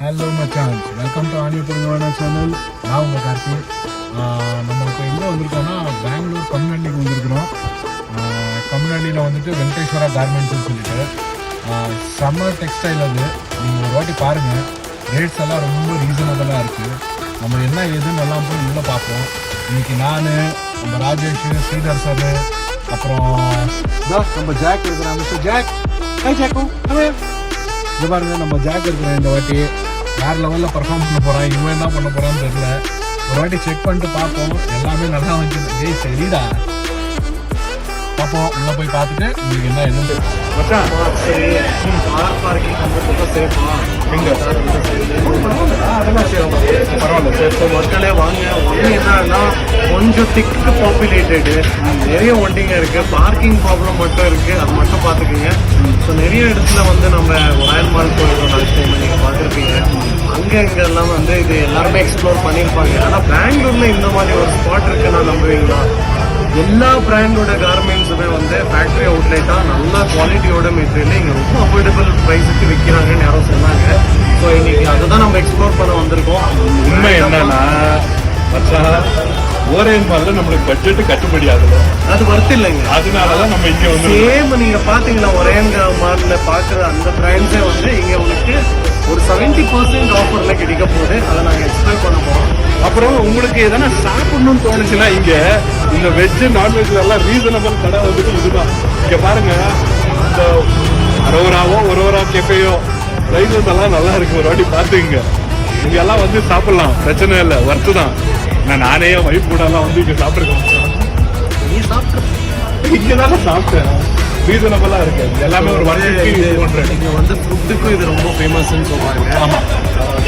Hello மச்சான்ஸ், welcome to ஆனியபுரமான channel. நான் உங்கள் கார்த்தி. நம்ம இப்போ எங்கே வந்திருக்கோம்னா பெங்களூர் கம்யூனிட்டிக்கு வந்திருக்கிறோம். கம்யூனிட்டியில் வந்துட்டு வெங்கடேஸ்வரா கார்மெண்ட்ஸ்னு சொல்லிட்டு செம்ம டெக்ஸ்டைல். அது நீங்கள் ஒரு வாட்டி பாருங்கள். ரேட்ஸ் எல்லாம் ரொம்ப ரீசனபிளாக இருக்குது. நம்ம என்ன ஏதுன்னு எல்லாம் போய் உள்ளே பார்ப்போம். இன்றைக்கி நான், நம்ம ராஜேஷ், ஸ்ரீதர் சார், அப்புறம் நம்ம ஜாக் இருக்கிறாங்க. மிஸ்டர் ஜாக், ஜாக்கும் இது பாருங்க, நம்ம ஜாக் இருக்கிறேன். இந்த வாட்டி வேறு லெவலில் பர்ஃபார்ம் பண்ண போகிறான். இவன் என்ன பண்ண போகிறான்னு தெரியல. ஒரு வாட்டி செக் பண்ணிட்டு பார்ப்போம். எல்லாமே நல்லா வந்துச்சு. டேய் சரிடா, பார்ப்போம். உள்ளே போய் பார்த்துட்டு உங்களுக்கு என்ன எதுன்னு பரவாயில்ல சார். ஸோ மக்களே வாங்க. ஒன்று என்னன்னா கொஞ்சம் திக்கு பாப்புலேட்டடு, நிறைய வண்டிங்க இருக்குது. பார்க்கிங் ப்ராப்ளம் மட்டும் இருக்குது, அது மட்டும் பார்த்துக்குங்க. ஸோ நிறைய இடத்துல வந்து நம்ம ராயல் மால் போயிருக்கோம். லாஸ்ட் டைம் நீங்கள் பார்த்துருப்பீங்க. அங்கே இங்கே எல்லாம் வந்து இது எல்லாருமே எக்ஸ்ப்ளோர் பண்ணியிருப்பாங்க. ஆனால் பெங்களூரில் இந்த மாதிரி ஒரு ஸ்பாட் இருக்குன்னா நம்புவீங்களா? எல்லா பிராண்டோட கார்மெண்ட்ஸுமே வந்து ஃபேக்ட்ரி அவுட்லெட்டாக நல்ல குவாலிட்டியோட மெட்டீரியல் இங்கே ரொம்ப அஃபோர்டபுள் ப்ரைஸுக்கு விற்கிறாங்கன்னு யாரும் சொன்னாங்க. ஸோ இன்னைக்கு அதை தான் நம்ம எக்ஸ்ப்ளோர் பண்ண வந்திருக்கோம். உண்மை என்னன்னா ஓரேன் மாலில் நம்மளுக்கு பட்ஜெட்டு கட்டுப்படி ஆகுது. அது வர்த்து இல்லைங்க. அதனாலதான் நம்ம இங்கே வந்து சேம் நீங்கள் பார்த்தீங்கன்னா ஒரேன் மாலில் பார்க்குற அந்த பிராண்ட்ஸே வந்து இங்கே உங்களுக்கு ஒரு 70% ஆஃபரில் கிடைக்க போகுது. அதை நாங்கள் எக்ஸ்ப்ளோர் பண்ண போகிறோம். அப்புறம் உங்களுக்கு எதனா சாப்பிடணும்னு தோணுச்சுன்னா இங்க இந்த வெஜ் நான்வெஜ் எல்லாம் ரீசனபிள் கடை வந்துட்டு இதுதான். இங்க பாருங்க, இந்த அரோராவோ ஒரோரா கேஃபேயோ ப்ரைஸஸ் எல்லாம் நல்லா இருக்கு. ஒரு வாட்டி பார்த்துங்க. இங்க எல்லாம் வந்து சாப்பிடலாம், பிரச்சனை இல்லை, ஒர்த்து தான். நானே வைஃப் கூட எல்லாம் வந்து இங்க சாப்பிட்டுருக்கேன். நீ சாப்பிட்டு இங்க தானே சாப்பிட்டேன். ரீசனபிளா இருக்கு எல்லாமே. ஒரு 150 இங்கே வந்து ஃபுட்டுக்கும் இது ரொம்ப ஃபேமஸ்ன்னு சொல்லுவாங்க. ஆமாம்.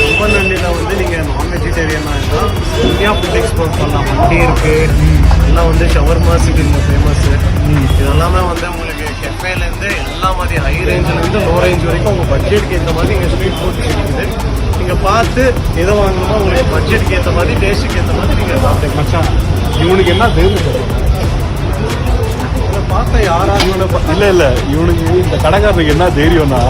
கம்பனண்டியில் வந்து நீங்கள் நான் வெஜிடேரியனாக இருந்தால் இந்தியா ஃபுட் எக்ஸ்போர்ட் பண்ணலாம். வண்டி இருக்குது. எல்லாம் வந்து ஷவர்மாஸுக்கு இங்கே ஃபேமஸ்ஸு. இதெல்லாமே வந்து உங்களுக்கு கெஃபேலேருந்து எல்லா மாதிரி ஹை ரேஞ்சிலேருந்து லோ ரேஞ்ச் வரைக்கும் உங்கள் பட்ஜெட்டுக்கு ஏற்ற மாதிரி இங்கே ஸ்ட்ரீட் ஃபுட் கிடைக்குது. நீங்கள் பார்த்து எதை வாங்கணுமோ உங்களுக்கு பட்ஜெட்டுக்கு ஏற்ற மாதிரி, டேஸ்ட்டுக்கு ஏற்ற மாதிரி நீங்கள் சாப்பிட்டு மச்சான். இவனுக்கு என்ன தெரியும் பார்த்தா யாராவது இல்ல இவனுக்கு இந்த கடைக்காரனுக்கு என்ன தைரியம்னா,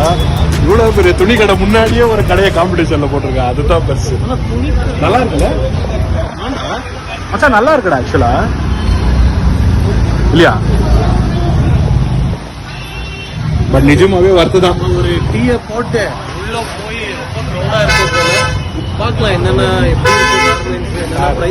இவ்வளவு பெரிய துணி கடை முன்னாடியே ஒரு கடையை காம்படிஷன்ல போட்டிருக்கான். அதுதான் பெருசு. நல்லா இருக்குல்ல மச்சான்? நல்லா இருக்குடா ஆக்சுவலா, இல்லையா? பட் நிஜமாவே வருத்துதான். ஒரு டீயை போட்டு உள்ள போய் ரொம்ப க்ரௌடா இருக்கிறது பார்க்கலாம். என்னென்ன எப்படி இருக்கு.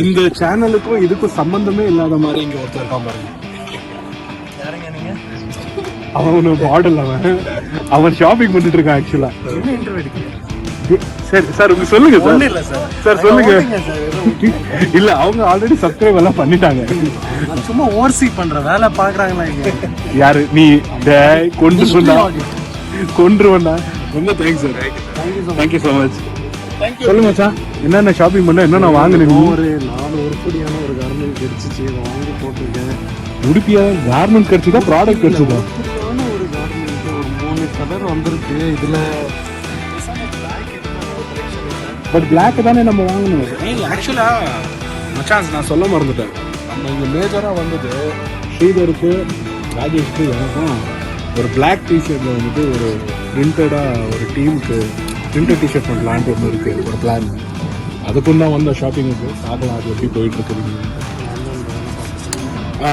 இந்த சேனலுக்கும் இதுக்கும் சம்பந்தமே இல்லாத மாதிரி இங்க ஒருத்தர் இருக்கான் பாருங்க. அவனு மாடல், அவன் ஷாப்பிங் பண்ணிட்டு இருக்கான் ஆக்சுவலா. சரி சார், உங்க சொல்லுங்க சார். சார் சொல்லுங்க. இல்ல அவங்க ஆல்ரெடி சப்ஸ்கிரைப் எல்லாம் பண்ணிட்டாங்க. சும்மா ஓவர்சி பண்ற வேலை பாக்குறாங்களா இங்க? யாரு நீ? கொண்டு சொன்னா ரொம்ப thanks sir. Thank you so much. சொல்லுங்க மச்சான், என்னென்ன ஷாப்பிங் பண்ண, என்னென்ன வாங்குனீங்க? ஒரு 4 உருப்படியான ஒரு கார்மெண்ட் கிடைச்சிச்சு, அதை வாங்கி போட்டிருக்கேன். உடுப்பியா கார்மெண்ட் கிடைச்சதா, ப்ராடக்ட் கிடைச்சதா? உருப்படியான ஒரு கார்மெண்ட், ஒரு 3 கலர் வந்திருக்கு இதுல. பட் பிளாக் தானே நம்ம வாங்கணும். இல்லை ஆக்சுவலாக மச்சான்ஸ் நான் சொல்ல மறந்துட்டேன். நம்ம இங்கே மேஜராக வந்தது ஸ்ரீதருக்கு, ராஜேஷ்க்கு, எனக்கும் ஒரு பிளாக் டிஷர்ட்டில் வந்துட்டு ஒரு பிரிண்டடாக ஒரு டீமுக்கு பிரிண்டட் டிஷர்ட் பண்ணலான்ட்டு ஒன்று இருக்குது, ஒரு பிளான். அதுக்கும் தான் வந்த ஷாப்பிங்குக்கு. பார்க்கலாம் அது எப்படி போயிட்டு இருக்குதுங்க.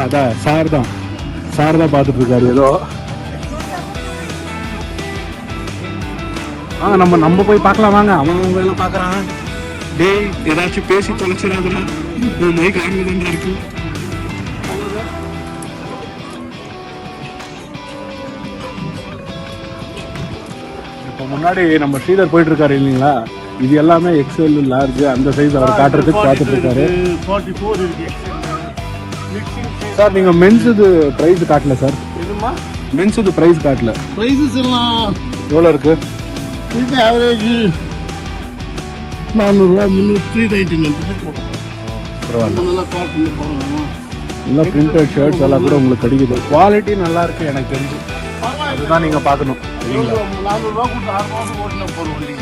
அதான் சார் தான் பார்த்துட்டு இருக்காரு ஏதோ. நம்ம போய் பார்க்கலாம் வாங்க. அவன் வேலை பார்க்குறான். டேய் ஏதாச்சும் பேசி தொலைச்சிடாதுல, மைக் ஆங்கிதான் இருக்கு. இப்போ முன்னாடி நம்ம ஸ்ரீதர் போயிட்டு இருக்காரு இல்லைங்களா, இது எல்லாமே எக்ஸ்எல், லார்ஜ் அந்த சைஸ் அவர் காட்டுறதுக்கு பார்த்துட்டு இருக்காரு. 44 இருக்கு. சார் நீங்க மென்ஸ் இது பிரைஸ் காட்டல சார். இதுமா மென்ஸ் இது பிரைஸ் காட்டல. பிரைஸஸ் எல்லாம் எவ்வளோ இருக்கு? இது ஆவரேஜ் 400 ரூபா, 399 பரவாயில்ல. நல்லா காட்டன் போடலாம். நல்லா பிரிண்டட் ஷர்ட்ஸ் எல்லாம் கூட உங்களுக்கு கிடைக்குது. குவாலிட்டி நல்லா இருக்கு எனக்கு தெரிஞ்சு. அதுதான் நீங்க பார்க்கணும். 400 ரூபா கொடுத்து 6 மாசம் ஓட்டின போறோம் வண்டி.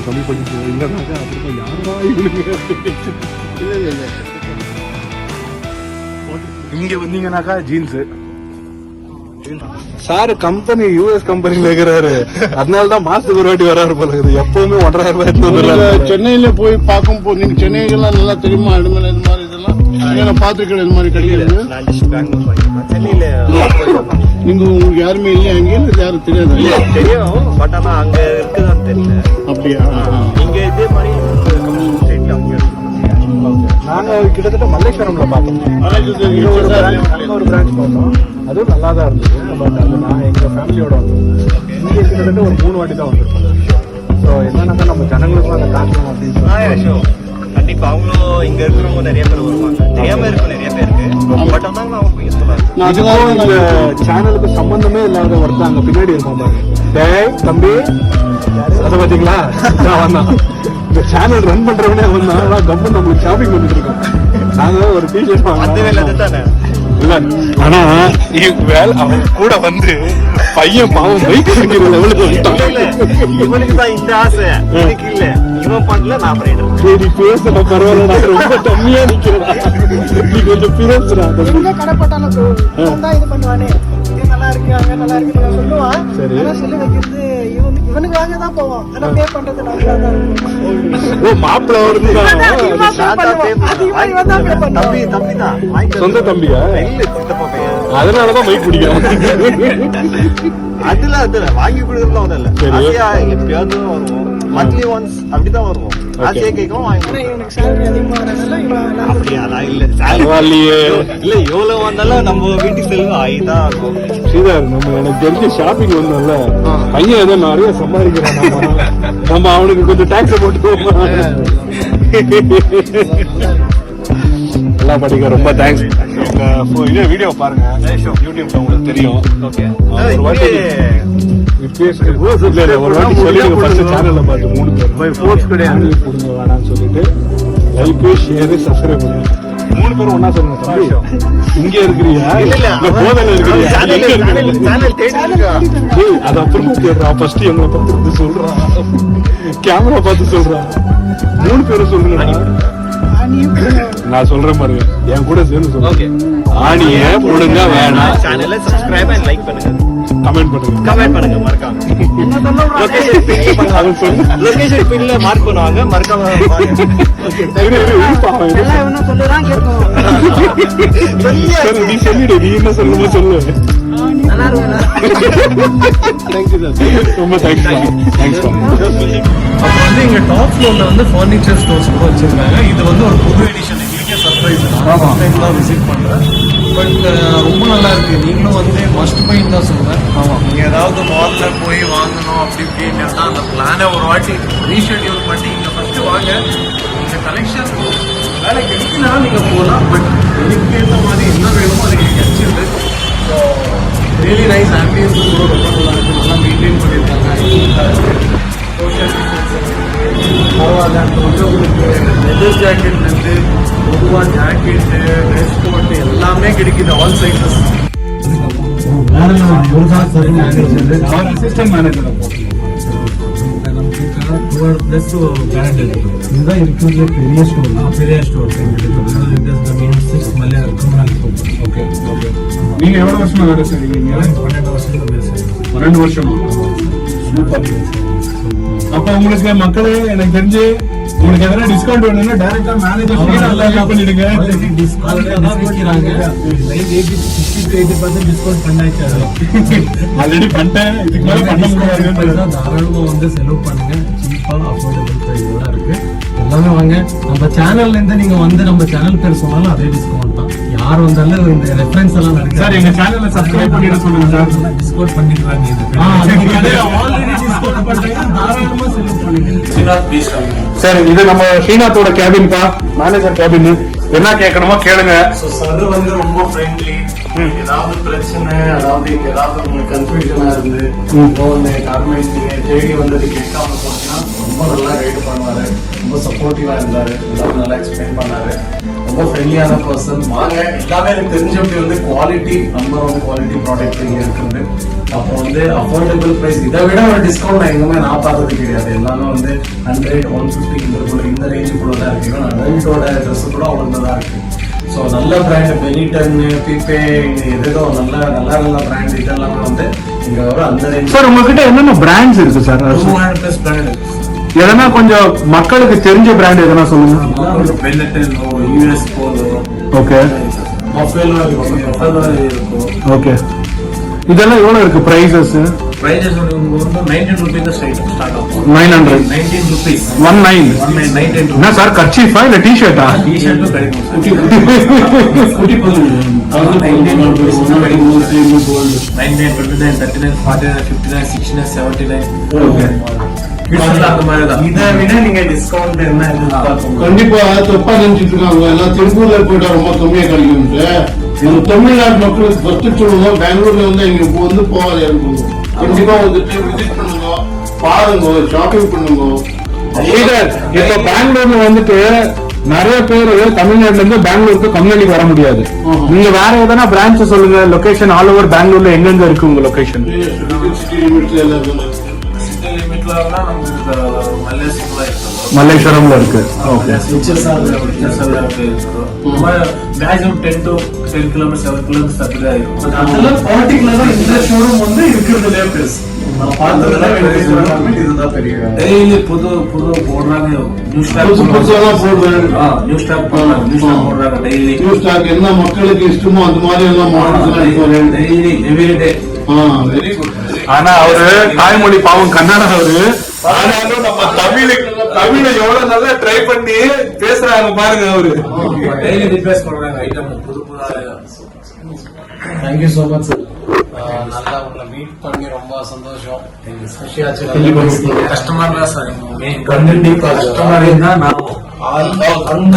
கம்மி பண்ணிட்டு இல்லைனாக்கா அப்புறம் யாருமா இல்லை இங்க வந்தீங்கன்னாக்கா ஜீன்ஸ். சார் கம்பெனி யூஎஸ் கம்பெனில இருக்கிறாரு, அதனாலதான் மாசத்துக்கு ஒரு வாட்டி வராரு போல இருக்குது. எப்பவுமே 1500 சென்னையில போய் பார்க்கும் போது நீங்க சென்னைக்கெல்லாம் நல்லா தெரியுமா? அடுமையில இது மாதிரி இதெல்லாம் நான் பாத்துருக்கேன். இது மாதிரி கிடைக்கிறது சென்னையில நீங்க உங்களுக்கு யாருமே இல்லையா? அங்கே யாரும் தெரியாது. தெரியும், பட் ஆனா அங்க இருக்குதான்னு தெரியல. அப்படியா? இங்க இதே மாதிரி ஸ்டேட்ல அங்க இருக்கு. நாங்க கிட்டத்தட்ட மல்லேஸ்வரம்ல பார்த்தோம். ஒரு பிரான்ச் பார்த்தோம், அதுவும் நல்லா தான் இருந்தது. பட் அது நான் எங்க ஃபேமிலியோட வந்தோம். இங்க கிட்டத்தட்ட ஒரு 3 வாட்டி தான் வந்திருக்கோம். ஸோ என்னன்னாக்கா நம்ம ஜனங்களுக்கும் அதை காட்டணும் அப்படின்னு கண்டிப்பா அவங்களும் இங்க இருக்கிறவங்க நிறைய பேர் வருவாங்க. தெரியாம இருக்கும் நிறைய பேருக்கு, பட் ஆனா அவங்க யூஸ்ஃபுல்லா இருக்கும். இந்த சேனலுக்கு சம்பந்தமே இல்லாத ஒருத்தர் அங்க பின்னாடி இருக்கும் பாருங்க. டேய் தம்பி, அதை பாத்தீங்களா? நான் வந்தான். இந்த சேனல் ரன் பண்றவனே வந்தா கம்பெனி நம்மளுக்கு ஷாப்பிங் பண்ணிட்டு இருக்கோம். நாங்க ஒரு டிஷர்ட் அந்த வேலை தானே இல்ல. ஆனா வேலை அவன் கூட வந்து பையன் பாவம் பைக் வாங்கிற லெவலுக்கு வந்துட்டான். இவனுக்கு தான் இந்த ஆசை, எனக்கு இல்ல. இவன் பண்ணல, நான் பண்ணிட்டேன். சரி பேசுற பரவாயில்ல, நான் ரொம்ப கம்மியா நிக்கிறேன். நீ கொஞ்சம் பேசுறா. கடைப்பட்டாலும் இது பண்ணுவானே, இது நல்லா இருக்கு அங்க நல்லா இருக்கு சொல்லுவான். சரி. சொல்லி வைக்கிறது இவனுக்கு வாங்க தான் போவோம். ஆனா பே பண்றது நான் தான் இருக்கும். ஓ மாப்பிள்ள வருது. தம்பி தான் சொந்த தம்பியா? இல்ல, சித்தப்பா பையன். அதனாலதான் மைக் பிடிக்கும். அதுல வாங்கி கொடுக்கறதுலாம் ஒண்ணும் இல்ல. சரி. ஆசையா எப்பயாவது வருவோம், மந்த்லி ஒன்ஸ் அப்படிதான் வருவோம். ஆசையா கேட்கவும் வாங்கி கொடுப்போம். இவனுக்கு சேலரி அதிகமா வரனால இவன் அப்படியா? நான் இல்ல, பரவாயில்லையே. இல்ல எவ்வளவு வந்தாலும் நம்ம வீட்டுக்கு செலவு ஆகிதான் இருக்கும். ஸ்ரீதர், நம்ம எனக்கு தெரிஞ்ச ஷாப்பிங் வந்தோம்ல, பையன் ஏதோ நிறைய சம்பாதிக்கிறான். நம்ம அவனுக்கு கொஞ்சம் டாக்ஸ் போட்டு எல்லாம் படிக்க ரொம்ப தேங்க்ஸ். இதே வீடியோ பாருங்க, யூடியூப்ல உங்களுக்கு தெரியும். ஓகே, ஒரு வாட்டி ஒரு வாட்டி சொல்லிடுங்க. ஃபர்ஸ்ட் சேனல்ல பார்த்து 3 பேர் ஃபோர்ஸ் கிடையாது கொடுங்க வேணாம்னு சொல்லிட்டு லைக், ஷேர், சப்ஸ்கிரைப் பண்ணுங்க. 3 பேரும் ஒன்னா சொல்லுங்க. தம்பி இங்க இருக்கிறியா இல்ல போதல இருக்கிறியா? சேனல் தேடி இருக்கா? டேய் அது அப்புறமா கேட்றா. ஃபர்ஸ்ட் எங்களை பார்த்து சொல்றான், கேமரா பார்த்து சொல்றான். 3 பேரும் சொல்லுங்க. நான் சொல்றேன் பாருங்க, என் கூட சேர்ந்து சொல்லுங்க. ஆணிய போடுங்க வேணாம். சேனலை சப்ஸ்கிரைப் அண்ட் லைக் பண்ணுங்க, கமெண்ட் பண்ணுங்க மறக்காம. அவன் சொல்லு. லொகேஷன் பின்ல மார்க் பண்ணுவாங்க, மறக்காம பாருங்க. எல்லாம் சொல்லுதான் கேட்கும். சரி, நீ சொல்லிடு, நீ என்ன சொல்லுமோ சொல்லு. நல்லா ரொம்ப தேங்க்ஸ். அப்புறம் வந்து இங்க டாப் ஃப்ளோர்ல வந்து ஃபர்னிச்சர் ஸ்டோர்ஸ் கூட வச்சிருக்காங்க. இது வந்து ஒரு புது எடிஷன், எங்களுக்கே சர்ப்ரைஸ். தான் விசிட் பண்றேன். பட் ரொம்ப நல்லா இருக்கு. நீங்களும் வந்து மஸ்ட் பைன்னு தான் சொல்றேன். ஆமா, நீங்க ஏதாவது மால்ல போய் வாங்கணும் அப்படி இப்படின்னு தான் அந்த பிளானை ஒரு வாட்டி ரீஷெட்யூல் பண்ணி இங்க ஃபர்ஸ்ட் வாங்க. இந்த கலெக்ஷன் வேற வேலை கிடைக்கலனா நீங்க போகலாம். பட் எனக்கு ஏற்ற மாதிரி என்ன வேணுமோ அது எனக்கு கிடைச்சிருக்கு. So really nice. ஆம்பியன்ஸ் கூட ரொம்ப நல்லா இருக்கு. நல்லா மெயின்டைன் பண்ணியிருக்காங்க. சோஷியல் பரவாயில்ல. அங்கே வந்து உங்களுக்கு லெதர் ஜாக்கெட்லேருந்து பொதுவாக ஜாக்கெட்டு, ட்ரெஸ் கோட்டு எல்லாமே கிடைக்குது. All sizes. அவர் அசிஸ்டன்ட் மேனேஜர் இதுதான் இருக்கிறதுல பெரிய ஸ்டோர் ஓகே ஓகே. நீங்க எவ்வளவு வருஷமா வேலை செய்றீங்க? 12 வருஷமா. சூப்பர். அப்ப உங்களுக்கு மக்களே எனக்கு தெரிஞ்சு உங்களுக்கு எதனா டிஸ்கவுண்ட் வேணும்னா டைரக்டா மேனேஜர் நல்லா பண்ணிடுங்க. டிஸ்கவுண்ட் பண்ணாச்சு. ஆல்ரெடி பண்ணிட்டேன். இதுக்கு மேல பண்ண முடியாது. தாராளமா வந்து செலவு பண்ணுங்க. சீப்பா அஃபோர்டபுள் பிரைஸ் இருக்கு. எல்லாமே வாங்க. நம்ம சேனல்ல இருந்து நீங்க வந்து நம்ம சேனல் பேர் சொன்னாலும் அதே டிஸ்கவுண்ட் தான். யார் வந்தாலும் இந்த ரெஃபரன்ஸ் எல்லாம் நடக்கும். சார் எங்க சேனலை சப்ஸ்கிரைப் பண்ணிட சொல்லுங்க சார். டிஸ்கவுண்ட் பண்ணிடுறாங்க. ஆல்ரெடி டிஸ்கவுண்ட் பண்றீங்க. தாராளமா செலவு பண்ணுங்க. சார் இது நம்ம ஸ்ரீநாத்தோட கேபின் பா, மேனேஜர் கேபின். என்ன கேட்கணுமோ கேளுங்க. ஸோ சார் வந்து ரொம்ப ஃப்ரெண்ட்லி. ஏதாவது பிரச்சனை, அதாவது இங்க ஏதாவது உங்களுக்கு கன்ஃபியூஷனா இருந்து இந்த கார்மெண்ட் நீங்க தேடி வந்தது கேட்காம போனீங்கன்னா ரொம்ப நல்லா கைடு பண்ணுவாரு. ரொம்ப சப்போர்ட்டிவா இருந்தாரு. எல்லாமே நல்லா எக்ஸ்பிளைன் பண்ணாரு. ரொம்ப ஃப்ரெண்ட்லியான பர்சன். வாங்க. எல்லாமே எனக்கு தெரிஞ்சபடி வந்து quality, number of quality product இங்க இருக்குது. அப்புறம் வந்து அஃபோர்டபுள் பிரைஸ். இதை விட ஒரு டிஸ்கவுண்ட் நான் எங்குமே நான் பார்த்தது கிடையாது. எல்லாமே வந்து 100, 150 இந்த ரேஞ்சுக்குள்ள தான் இருக்கு. நான் பெல்ட்டோட ட்ரெஸ் கூட அவ்வளோ தான் இருக்கு. ஸோ நல்ல பிராண்ட் பெனிடன், பிபே, ஏதோ நல்ல பிராண்ட் இதெல்லாமே வந்து இங்க வர அந்த ரேஞ்ச். சார் உங்ககிட்ட என்னென்ன பிராண்ட்ஸ் இருக்கு சார்? 200+ பிராண்ட் இருக்கு. எதனா கொஞ்சம் மக்களுக்கு தெரிஞ்ச பிராண்ட் எதனா சொல்லுங்க. பெனிடன், யூஎஸ் போலோ, ஓகே, பஃபேலோ இருக்கும். ஓகே. இதெல்லாம் எவ்வளவு இருக்கு பிரைசஸ்? பிரைசஸ் வந்து 19 rupees ஸ்டார்ட் ஆகும். 900. 19 rupees. 19. என்ன சார் கர்ச்சீஃபா இல்ல டிஷர்ட்டா? டிஷர்ட்டும் கிடைக்கும். குட்டி பொருள் 19 rupees கிடைக்கும். 99, 29, 39, 49, 59, 69, 79. இதை விட நீங்க டிஸ்கவுண்ட் என்ன எதிர்பார்க்கணும்? கண்டிப்பா தப்பா நினைச்சிட்டு இருக்காங்க. எல்லாம் திருப்பூர்ல போயிட்டா ரொம்ப கம்மியா கிடைக்கும். நம்ம தமிழ்நாட்டு மக்களுக்கு ஃபர்ஸ்ட் சொல்லுவோம், பெங்களூர்ல வந்து இங்க வந்து போகாத இருக்கும். கண்டிப்பா வந்துட்டு விசிட் பண்ணுங்க, பாருங்க, ஷாப்பிங் பண்ணுங்க. இப்ப பெங்களூர்ல வந்துட்டு நிறைய பேர் தமிழ்நாட்டுல இருந்து பெங்களூருக்கு கம்யூனிட்டிக்கு வர முடியாது. நீங்க வேற எதனா பிரான்ச் சொல்லுங்க. லொகேஷன் ஆல் ஓவர் பெங்களூர்ல எங்கெங்க இருக்கு உங்க லொகேஷன்? சிட்டி லிமிட்ல எல்லாம் மல்லேஸ்வரம்ல இருக்கு. மேக்ஸிமம் 10 to 10 kilometers 7 kilometers அப்படிதான் இருக்கும். அதெல்லாம் பர்டிகுலரா இந்த ஷோரூம் வந்து இருக்கிறதுலே பெருசு. நான் பார்த்ததுல இதுதான் பெரிய. டெய்லி புது போடுறாங்க. நியூ ஸ்டாக் போடுறாங்க டெய்லி. நியூ ஸ்டாக் என்ன மக்களுக்கு இஷ்டமோ அந்த மாதிரி எல்லாம் models daily everyday. Very good. ஆனா அவரு தாய்மொழி பாவம் கன்னடா அவரு. ஆனாலும் நம்ம தமிழை எவ்வளவு நல்லா ட்ரை பண்ணி பேசுறாங்க பாருங்க அவரு. டெய்லி ரிப்ளேஸ் பண்றாங்க ஐட்டம் புது. Thank you so much sir. நல்லா உங்களை மீட் பண்ணி ரொம்ப சந்தோஷம். கஸ்டமர் தான் சார். கண்டிப்பா கஸ்டமர் தான். அந்த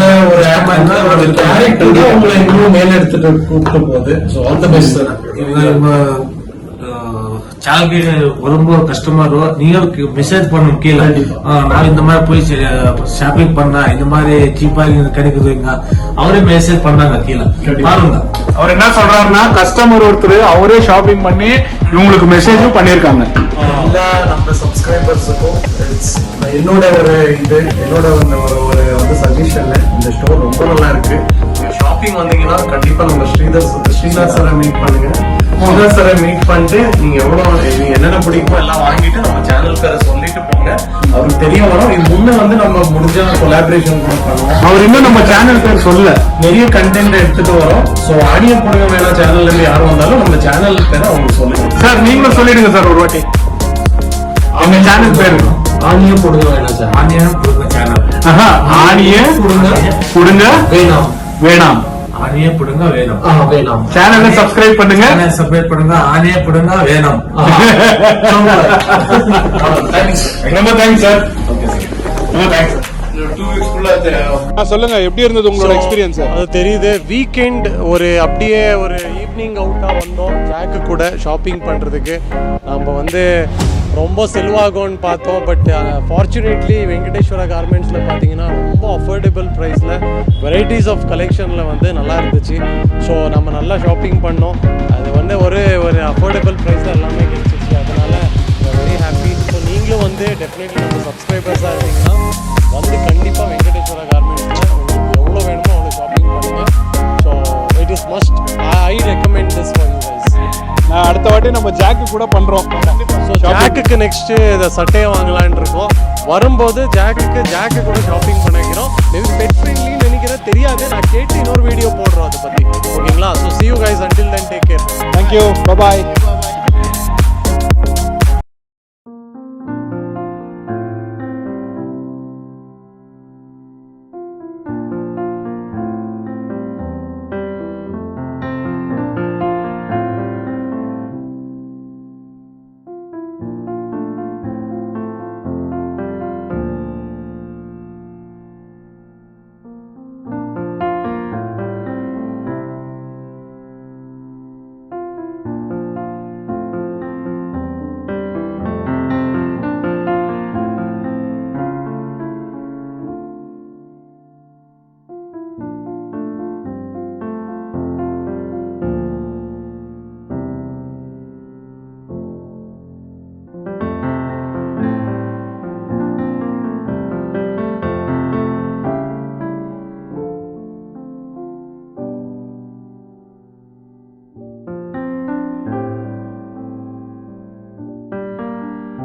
ஒரு கேரக்டர் தான் உங்களை இன்னும் மேல எடுத்துட்டு கூப்பிட்டு போகுது. So all the best sir. சேனலுக்கு ரொம்ப கஸ்டமரோ நீங்க மெசேஜ் பண்ணணும் கீழே. நான் இந்த மாதிரி போய் ஷாப்பிங் பண்ணேன், இந்த மாதிரி சீப்பா கிடைக்குதுங்க. அவரே மெசேஜ் பண்ணாங்க கீழே பாருங்க. அவர் என்ன சொல்றாருன்னா கஸ்டமர் ஒருத்தர் அவரே ஷாப்பிங் பண்ணி இவங்களுக்கு மெசேஜும் பண்ணிருக்காங்க. எல்லா நம்ம சப்ஸ்கிரைபர்ஸுக்கும் என்னோட ஒரு சஜஷன்ல இந்த ஸ்டோர் ரொம்ப நல்லா இருக்கு. ஷாப்பிங் வந்தீங்கன்னா கண்டிப்பா நம்ம ஸ்ரீதர் சாரை மீட் பண்ணுங்க. ஸ்ரீதர் சாரை மீட் பண்ணிட்டு நீங்க என்னென்ன பிடிக்குமோ எல்லாம் வாங்கிட்டு நம்ம சேனல் பேரை சொல்லிட்டு போங்க. அவருக்கு தெரிய வரும். இது முன்ன வந்து நம்ம முடிஞ்ச கொலாபரேஷன் கூட பண்ணுவோம். அவர் இன்னும் நம்ம சேனல் பேர் சொல்ல நிறைய கண்டென்ட் எடுத்துட்டு வரோம். ஸோ ஆடியோ போடுங்க வேணா சேனல்ல இருந்து யாரும் வந்தாலும் நம்ம சேனல் பேரை அவங்க சொல்லுங்க. சார் நீங்களும் சொல்லிடுங்க சார் ஒரு வாட்டி. அவங்க சேனல் பேரு ஆனியம் போடுங்க வேணாம் சார். ஆனியம் போடுங்க சேனல். ஆனிய கொடுங்க வேணாம். ஆனியே புடுங்க வேணும். சேனலை சப்ஸ்கிரைப் பண்ணுங்க. சப்ஸ்கிரைப் பண்ணுங்க. ஆனியே புடுங்க வேணும். ரொம்ப தேங்க்ஸ் சார். Okay sir. ரொம்ப தேங்க்ஸ் சார். 2 weeks சொல்லுங்க எப்படி இருந்தது உங்களோட எக்ஸ்பீரியன்ஸ்? அது தெரியுது. வீக்கெண்ட் அப்படியே ஒரு ஈவினிங் அவுட்டாக வந்தோம் ஜாக்கு கூட ஷாப்பிங் பண்ணுறதுக்கு. நம்ம ரொம்ப செலவாகும்னு பார்த்தோம். பட் ஃபார்ச்சுனேட்லி வெங்கடேஸ்வரா கார்மெண்ட்ஸில் பார்த்தீங்கன்னா ரொம்ப அஃபோர்டபுள் ப்ரைஸில் வெரைட்டிஸ் ஆஃப் கலெக்ஷனில் நல்லா இருந்துச்சு. ஸோ நம்ம நல்லா ஷாப்பிங் பண்ணோம். அது ஒரு அஃபோர்டபுள் ப்ரைஸில் எல்லாமே கிடைச்சிச்சு. அதனால் வெரி ஹாப்பி. ஸோ நீங்களும் டெஃபினெட்லி நம்ம சப்ஸ்கிரைபர்ஸாக இருந்தீங்கன்னா கண்டிப்பாக வெங்கடேஸ்வரா கார்மெண்ட்ஸில் உங்களுக்கு எவ்வளோ வேணுமோ அவ்வளோ ஷாப்பிங் பண்ணுங்கள். So it is must. I recommend this for you guys. நான் அடுத்த வாட்டி நம்ம ஜாக்கு கூட பண்றோம். ஸோ ஜாக்குக்கு நெக்ஸ்ட் இந்த சட்டையை வாங்கலான்னு இருக்கோம். வரும்போது ஜாக்கு கூட ஷாப்பிங் பண்ணிக்கிறோம். மேபி பெட் ஃப்ரெண்ட்லின்னு நினைக்கிறேன், தெரியாது. நான் கேட்டு இன்னொரு வீடியோ போடுறோம் அதை பற்றி. ஓகேங்களா? So see you guys until then, take care. Thank you. Bye bye.